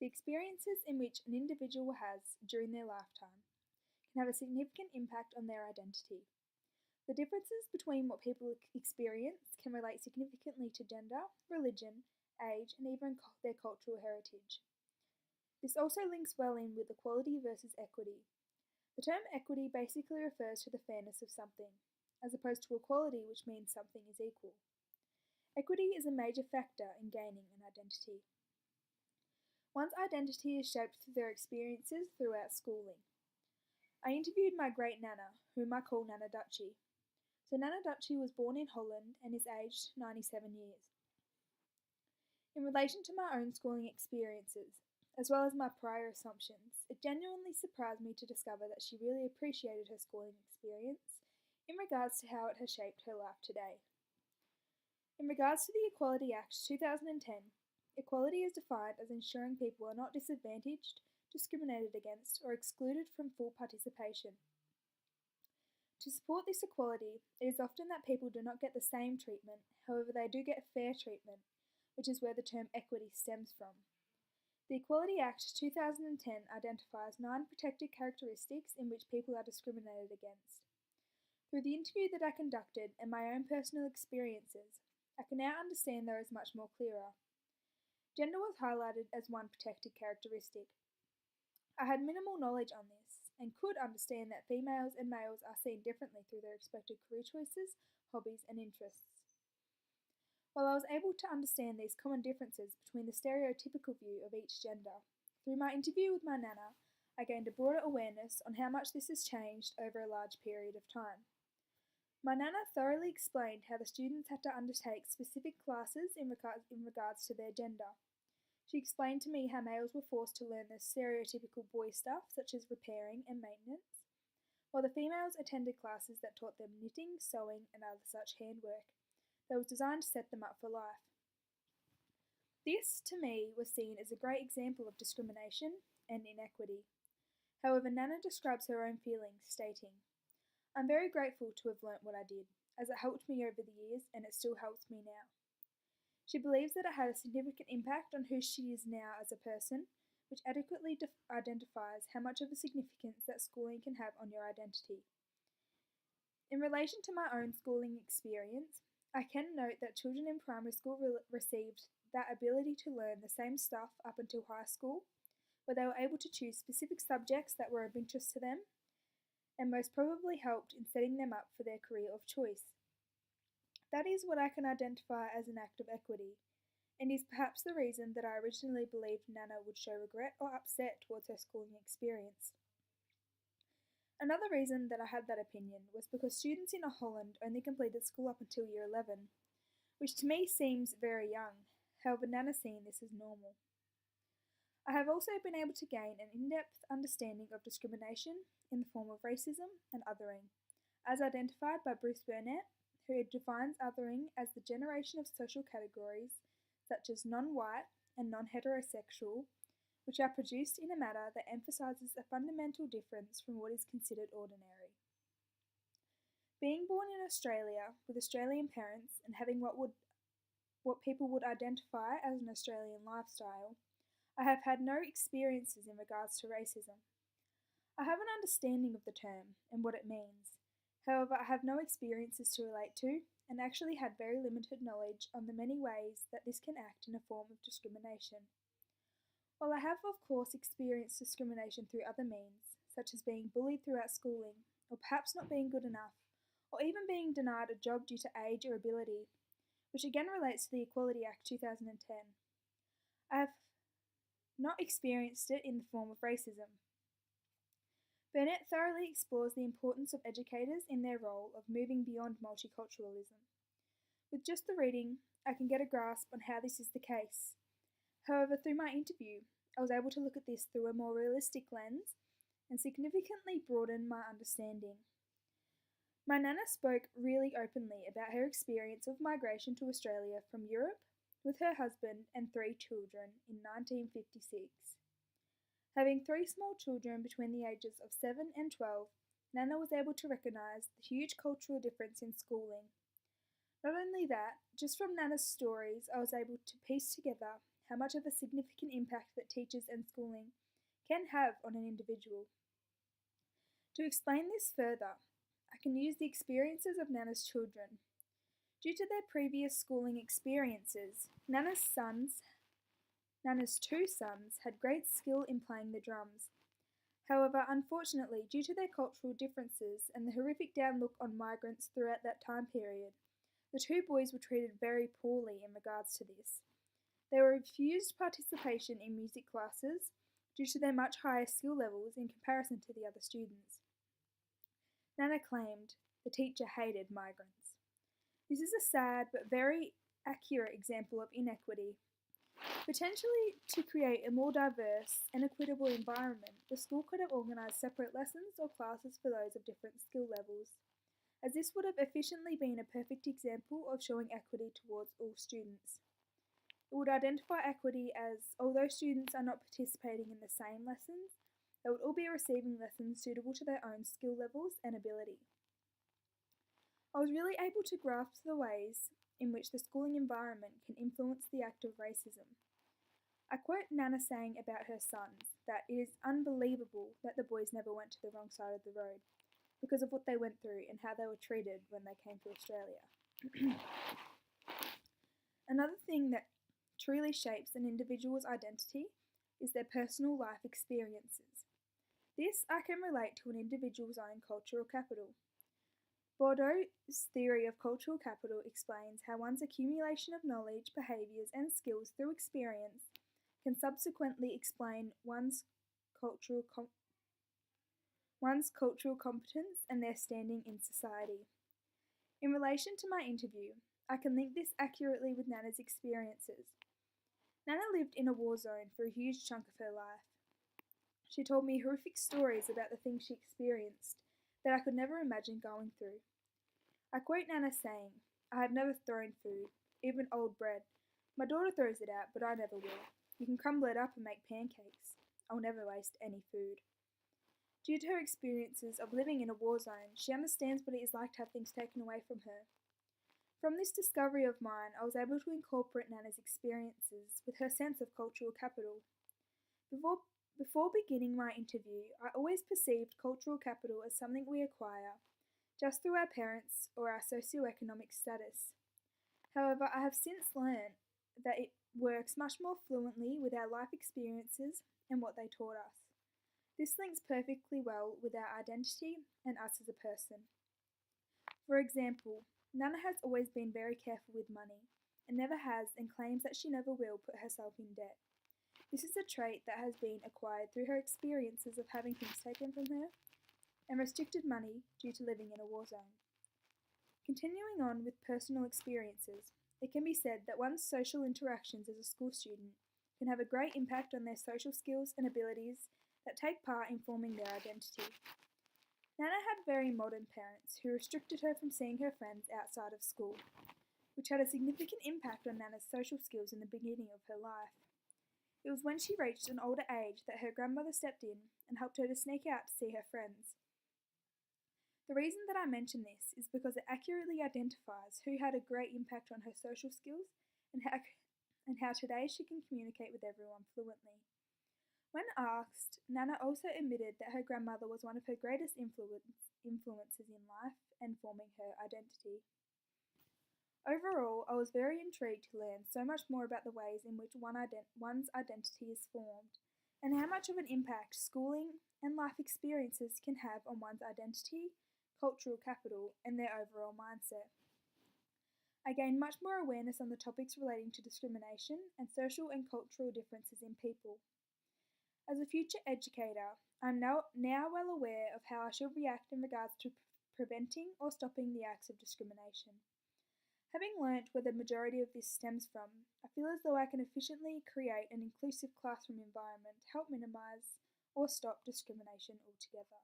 The experiences in which an individual has during their lifetime can have a significant impact on their identity. The differences between what people experience can relate significantly to gender, religion, age, and even their cultural heritage. This also links well in with equality versus equity. The term equity basically refers to the fairness of something, as opposed to equality, which means something is equal. Equity is a major factor in gaining an identity. One's identity is shaped through their experiences throughout schooling. I interviewed my great Nana, whom I call Nana Dutchie. So Nana Dutchie was born in Holland and is aged 97 years. In relation to my own schooling experiences, as well as my prior assumptions, it genuinely surprised me to discover that she really appreciated her schooling experience in regards to how it has shaped her life today. In regards to the Equality Act 2010, equality is defined as ensuring people are not disadvantaged, discriminated against, or excluded from full participation. To support this equality, it is often that people do not get the same treatment, however they do get fair treatment, which is where the term equity stems from. The Equality Act 2010 identifies 9 protected characteristics in which people are discriminated against. Through the interview that I conducted and my own personal experiences, I can now understand those much more clearer. Gender was highlighted as one protected characteristic. I had minimal knowledge on this and could understand that females and males are seen differently through their expected career choices, hobbies, and interests. While I was able to understand these common differences between the stereotypical view of each gender, through my interview with my Nana, I gained a broader awareness on how much this has changed over a large period of time. My Nana thoroughly explained how the students had to undertake specific classes in regards to their gender. She explained to me how males were forced to learn the stereotypical boy stuff, such as repairing and maintenance, while the females attended classes that taught them knitting, sewing, and other such handwork that was designed to set them up for life. This, to me, was seen as a great example of discrimination and inequity. However, Nana describes her own feelings, stating, "I'm very grateful to have learnt what I did, as it helped me over the years and it still helps me now." She believes that it had a significant impact on who she is now as a person, which adequately identifies how much of a significance that schooling can have on your identity. In relation to my own schooling experience, I can note that children in primary school received that ability to learn the same stuff up until high school, where they were able to choose specific subjects that were of interest to them, and most probably helped in setting them up for their career of choice. That is what I can identify as an act of equity, and is perhaps the reason that I originally believed Nana would show regret or upset towards her schooling experience. Another reason that I had that opinion was because students in Holland only completed school up until year 11, which to me seems very young, however Nana seeing this as normal. I have also been able to gain an in-depth understanding of discrimination in the form of racism and othering, as identified by Bruce Burnett, who defines othering as the generation of social categories such as non-white and non-heterosexual, which are produced in a manner that emphasises a fundamental difference from what is considered ordinary. Being born in Australia with Australian parents and having what people would identify as an Australian lifestyle, I have had no experiences in regards to racism. I have an understanding of the term and what it means. However, I have no experiences to relate to and actually had very limited knowledge on the many ways that this can act in a form of discrimination. While I have of course experienced discrimination through other means, such as being bullied throughout schooling, or perhaps not being good enough, or even being denied a job due to age or ability, which again relates to the Equality Act 2010, I have not experienced it in the form of racism. Burnett thoroughly explores the importance of educators in their role of moving beyond multiculturalism. With just the reading, I can get a grasp on how this is the case. However, through my interview, I was able to look at this through a more realistic lens and significantly broaden my understanding. My Nana spoke really openly about her experience of migration to Australia from Europe with her husband and 3 children in 1956. Having 3 small children between the ages of 7 and 12, Nana was able to recognise the huge cultural difference in schooling. Not only that, just from Nana's stories I was able to piece together how much of a significant impact that teachers and schooling can have on an individual. To explain this further, I can use the experiences of Nana's children. Due to their previous schooling experiences, Nana's two sons had great skill in playing the drums. However, unfortunately, due to their cultural differences and the horrific down look on migrants throughout that time period, the two boys were treated very poorly in regards to this. They were refused participation in music classes due to their much higher skill levels in comparison to the other students. Nana claimed the teacher hated migrants. This is a sad but very accurate example of inequity. Potentially to create a more diverse and equitable environment, the school could have organised separate lessons or classes for those of different skill levels, as this would have efficiently been a perfect example of showing equity towards all students. It would identify equity as, although students are not participating in the same lessons, they would all be receiving lessons suitable to their own skill levels and ability. I was really able to grasp the ways in which the schooling environment can influence the act of racism. I quote Nana saying about her sons that it is unbelievable that the boys never went to the wrong side of the road because of what they went through and how they were treated when they came to Australia. Another thing that truly shapes an individual's identity is their personal life experiences. This I can relate to an individual's own cultural capital. Bordeaux's theory of cultural capital explains how one's accumulation of knowledge, behaviours and skills through experience can subsequently explain one's cultural competence and their standing in society. In relation to my interview, I can link this accurately with Nana's experiences. Nana lived in a war zone for a huge chunk of her life. She told me horrific stories about the things she experienced that I could never imagine going through. I quote Nana saying, "I have never thrown food, even old bread. My daughter throws it out, but I never will. You can crumble it up and make pancakes. I'll never waste any food." Due to her experiences of living in a war zone, she understands what it is like to have things taken away from her. From this discovery of mine, I was able to incorporate Nana's experiences with her sense of cultural capital. Before beginning my interview, I always perceived cultural capital as something we acquire just through our parents or our socioeconomic status. However, I have since learned that it works much more fluently with our life experiences and what they taught us. This links perfectly well with our identity and us as a person. For example, Nana has always been very careful with money and never has and claims that she never will put herself in debt. This is a trait that has been acquired through her experiences of having things taken from her and restricted money due to living in a war zone. Continuing on with personal experiences, it can be said that one's social interactions as a school student can have a great impact on their social skills and abilities that take part in forming their identity. Nana had very modern parents who restricted her from seeing her friends outside of school, which had a significant impact on Nana's social skills in the beginning of her life. It was when she reached an older age that her grandmother stepped in and helped her to sneak out to see her friends. The reason that I mention this is because it accurately identifies who had a great impact on her social skills and how today she can communicate with everyone fluently. When asked, Nana also admitted that her grandmother was one of her greatest influences in life and forming her identity. Overall, I was very intrigued to learn so much more about the ways in which one's identity is formed and how much of an impact schooling and life experiences can have on one's identity, cultural capital, and their overall mindset. I gained much more awareness on the topics relating to discrimination and social and cultural differences in people. As a future educator, I am now well aware of how I should react in regards to preventing or stopping the acts of discrimination. Having learnt where the majority of this stems from, I feel as though I can efficiently create an inclusive classroom environment to help minimise or stop discrimination altogether.